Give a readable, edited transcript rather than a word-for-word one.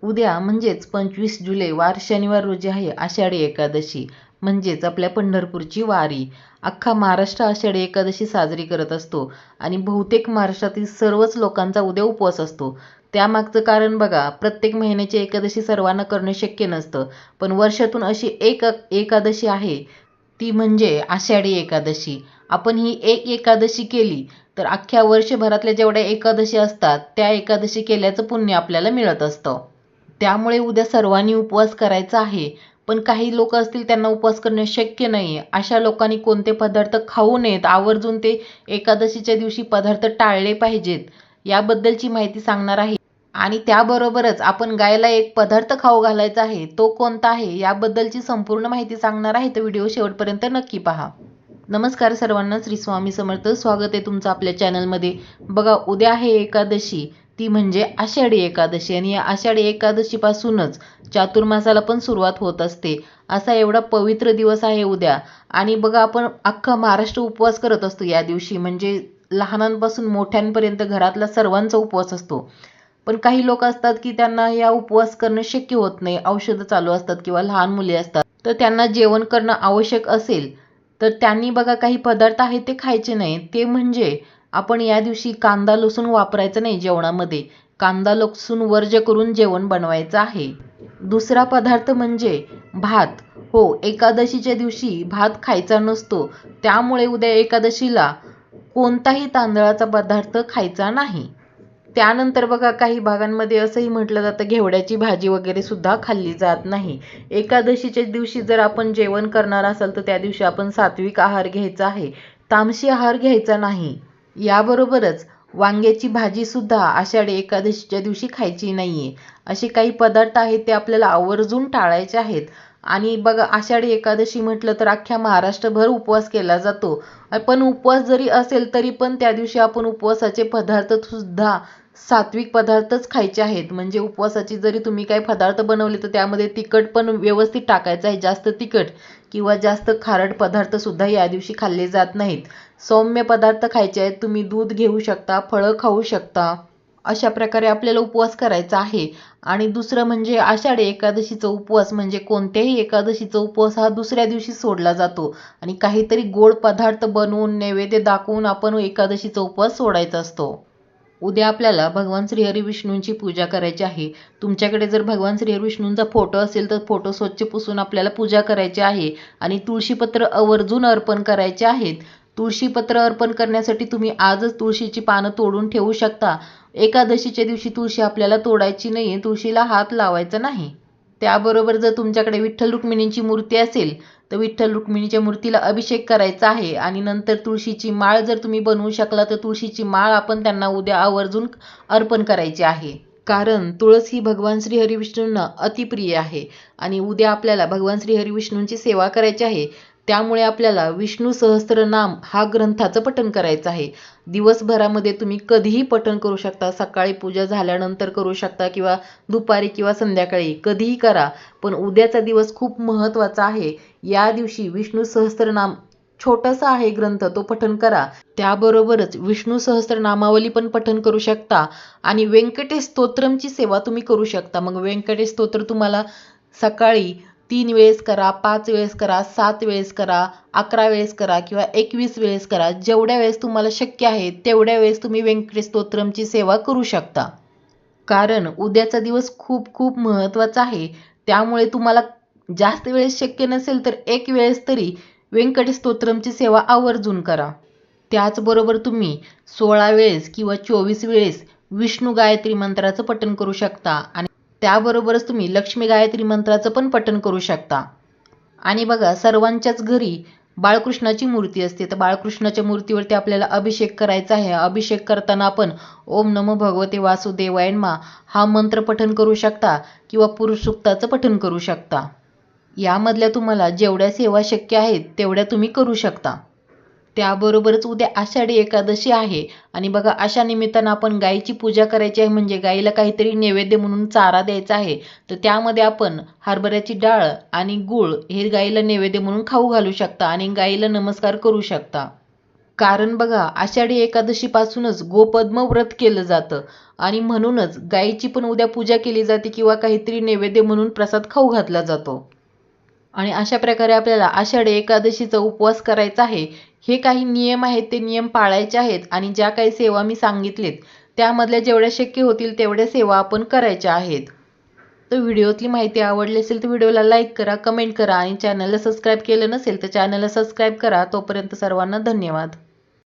उद्या म्हणजेच 25 जुलै वार शनिवार रोजी आहे आषाढी एकादशी, म्हणजेच आपल्या पंढरपूरची वारी. अख्खा महाराष्ट्र आषाढी एकादशी साजरी करत असतो आणि बहुतेक महाराष्ट्रातील सर्वच लोकांचा उद्या उपवास असतो. त्यामागचं कारण बघा, प्रत्येक महिन्याची एकादशी सर्वांना करणे शक्य नसतं, पण वर्षातून अशी एक एकादशी आहे, ती म्हणजे आषाढी एकादशी. आपण ही एक एकादशी केली तर अख्ख्या वर्षभरातल्या जेवढ्या एकादशी असतात त्या एकादशी केल्याचं पुण्य आपल्याला मिळत असतं. त्यामुळे उद्या सर्वांनी उपवास करायचा आहे. पण काही लोक असतील त्यांना उपवास करणे शक्य नाही. अशा लोकांनी कोणते पदार्थ खाऊ नयेत, आवर्जून ते एकादशीच्या दिवशी पदार्थ टाळले पाहिजेत, याबद्दलची माहिती सांगणार आहे. आणि त्याबरोबरच आपण गायला एक पदार्थ खाऊ घालायचा आहे, तो कोणता आहे याबद्दलची संपूर्ण माहिती सांगणार आहे. तर व्हिडिओ शेवटपर्यंत नक्की पहा. नमस्कार सर्वांना, श्री स्वामी समर्थ. स्वागत आहे तुमचं आपल्या चॅनलमध्ये. बघा, उद्या आहे एकादशी, ती म्हणजे आषाढी एकादशी. आणि या आषाढी एकादशीपासूनच चातुर्मासाला पण सुरुवात होत असते. असा एवढा पवित्र दिवस आहे उद्या. आणि बघा, आपण अख्खा महाराष्ट्र उपवास करत असतो या दिवशी, म्हणजे लहानांपासून मोठ्यांपर्यंत घरातला सर्वांचा उपवास असतो. पण काही लोक असतात की त्यांना या उपवास करणं शक्य होत नाही, औषधं चालू असतात किंवा लहान मुले असतात, तर त्यांना जेवण करणं आवश्यक असेल तर त्यांनी बघा काही पदार्थ आहेत ते खायचे नाही. ते म्हणजे आपण या दिवशी कांदा लसूण वापरायचं नाही जेवणामध्ये. कांदा लसूण वर्ज्य करून जेवण बनवायचं आहे. दुसरा पदार्थ म्हणजे भात. हो, एकादशीच्या दिवशी भात खायचा नसतो, त्यामुळे उद्या एकादशीला कोणताही तांदळाचा पदार्थ खायचा नाही. त्यानंतर बघा, काही भागांमध्ये असंही म्हटलं जातं घेवड्याची भाजी वगैरे सुद्धा खाल्ली जात नाही. एकादशीच्या दिवशी जर आपण जेवण करणार असाल तर त्या दिवशी आपण सात्विक आहार घ्यायचा आहे, तामसी आहार घ्यायचा नाही. याबरोबरच वांग्याची भाजी सुद्धा आषाढी एकादशीच्या दिवशी खायची नाहीये. असे काही पदार्थ आहेत ते आपल्याला आवर्जून टाळायचे आहेत. आणि बघा, आषाढी एकादशी म्हटलं तर अख्ख्या महाराष्ट्रभर उपवास केला जातो. पण उपवास जरी असेल तरी पण त्या दिवशी आपण उपवासाचे पदार्थ सुद्धा सात्विक पदार्थच खायचे आहेत. म्हणजे उपवासाची जरी तुम्ही काही पदार्थ बनवले तर त्यामध्ये तिखट पण व्यवस्थित टाकायचं आहे. जास्त तिखट किंवा जास्त खारट पदार्थ सुद्धा या दिवशी खाल्ले जात नाहीत. सौम्य पदार्थ खायचे आहेत. तुम्ही दूध घेऊ शकता, फळं खाऊ शकता. अशा प्रकारे आपल्याला उपवास करायचा आहे. आणि दुसरं म्हणजे आषाढी एकादशीचा उपवास म्हणजे कोणत्याही एकादशीचा उपवास हा दुसऱ्या दिवशी सोडला जातो आणि काहीतरी गोड पदार्थ बनवून नैवेद्य दाखवून आपण एकादशीचा उपवास सोडायचा असतो. उद्या आपल्याला भगवान श्रीहरी विष्णूंची पूजा करायची आहे. तुमच्याकडे जर भगवान श्रीहरी विष्णूंचा फोटो असेल तर फोटो स्वच्छ पुसून आपल्याला पूजा करायची आहे. आणि तुळशीपत्र आवर्जून अर्पण करायचे आहेत. तुळशीपत्र अर्पण करण्यासाठी तुम्ही आजच तुळशीची पानं तोडून ठेवू शकता. एकादशीच्या दिवशी तुळशी आपल्याला तोडायची नाही, तुळशीला हात लावायचा नाही. त्याबरोबर जर तुमच्याकडे विठ्ठल रुक्मिणींची मूर्ती असेल तर विठ्ठल रुक्मिणीच्या मूर्तीला अभिषेक करायचा आहे. आणि नंतर तुळशीची माळ जर तुम्ही बनवू शकला तर तुळशीची माळ आपण त्यांना उद्या आवर्जून अर्पण करायची आहे. कारण तुळस ही भगवान श्री हरिविष्णूंना अतिप्रिय आहे. आणि उद्या आपल्याला भगवान श्री हरिविष्णूंची सेवा करायची आहे. त्यामुळे आपल्याला विष्णू सहस्त्रनाम हा ग्रंथाचं पठण करायचं आहे. दिवसभरामध्ये तुम्ही कधीही पठण करू शकता. सकाळी पूजा झाल्यानंतर करू शकता किंवा दुपारी किंवा संध्याकाळी कधीही करा. पण उद्याचा दिवस खूप महत्त्वाचा आहे. या दिवशी विष्णू सहस्त्रनाम छोटासा आहे ग्रंथ, तो पठण करा. त्याबरोबरच विष्णू सहस्त्रनामावली पण पठण करू शकता. आणि व्यंकटेश स्तोत्रमची सेवा तुम्ही करू शकता. मग व्यंकटेश स्तोत्र तुम्हाला सकाळी 3 वेळेस करा, 5 वेळेस करा, 7 वेळेस करा, 11 वेळेस करा किंवा 21 वेळेस करा. जेवढ्या वेळेस तुम्हाला शक्य आहे तेवढ्या वेळेस तुम्ही व्यंकटेश स्तोत्रमची सेवा करू शकता. कारण उद्याचा दिवस खूप खूप महत्त्वाचा आहे. त्यामुळे तुम्हाला जास्त वेळेस शक्य नसेल तर 1 वेळेस तरी व्यंकटेश स्तोत्रमची सेवा आवर्जून करा. त्याचबरोबर तुम्ही 16 वेळेस किंवा 24 वेळेस विष्णू गायत्री मंत्राचं पठण करू शकता. आणि त्याबरोबरच तुम्ही लक्ष्मी गायत्री मंत्राचं पण पठण करू शकता. आणि बघा, सर्वांच्याच घरी बाळकृष्णाची मूर्ती असते, तर बाळकृष्णाच्या मूर्तीवरती आपल्याला अभिषेक करायचा आहे. अभिषेक करताना आपण ओम नमो भगवते वासुदेवाय नमः हा मंत्र पठण करू शकता किंवा पुरुष सूक्ताचं पठण करू शकता. यामधल्या तुम्हाला जेवढ्या सेवा शक्य आहेत तेवढ्या तुम्ही करू शकता. त्याबरोबरच उद्या आषाढी एकादशी आहे. आणि बघा, अशा निमित्तानं आपण गायीची पूजा करायची आहे, म्हणजे गायीला काहीतरी नैवेद्य म्हणून चारा द्यायचा आहे. तर त्यामध्ये आपण हरभऱ्याची डाळ आणि गूळ हे गायीला नैवेद्य म्हणून खाऊ घालू शकता आणि गायीला नमस्कार करू शकता. कारण बघा, आषाढी एकादशीपासूनच गोपद्म व्रत केलं जातं आणि म्हणूनच गायीची पण उद्या पूजा केली जाते किंवा काहीतरी नैवेद्य म्हणून प्रसाद खाऊ घातला जातो. आणि अशा प्रकारे आपल्याला आषाढी एकादशीचा उपवास करायचा आहे. हे काही नियम आहेत, ते नियम पाळायचे आहेत आणि ज्या काही सेवा मी सांगितलेत त्यामधल्या जेवढ्या शक्य होतील तेवढ्या सेवा आपण करायच्या आहेत. तर व्हिडिओतली माहिती आवडली असेल तर व्हिडिओला लाईक करा, कमेंट करा आणि चॅनलला सबस्क्राईब केलं नसेल तर चॅनलला सबस्क्राईब करा. तोपर्यंत सर्वांना धन्यवाद.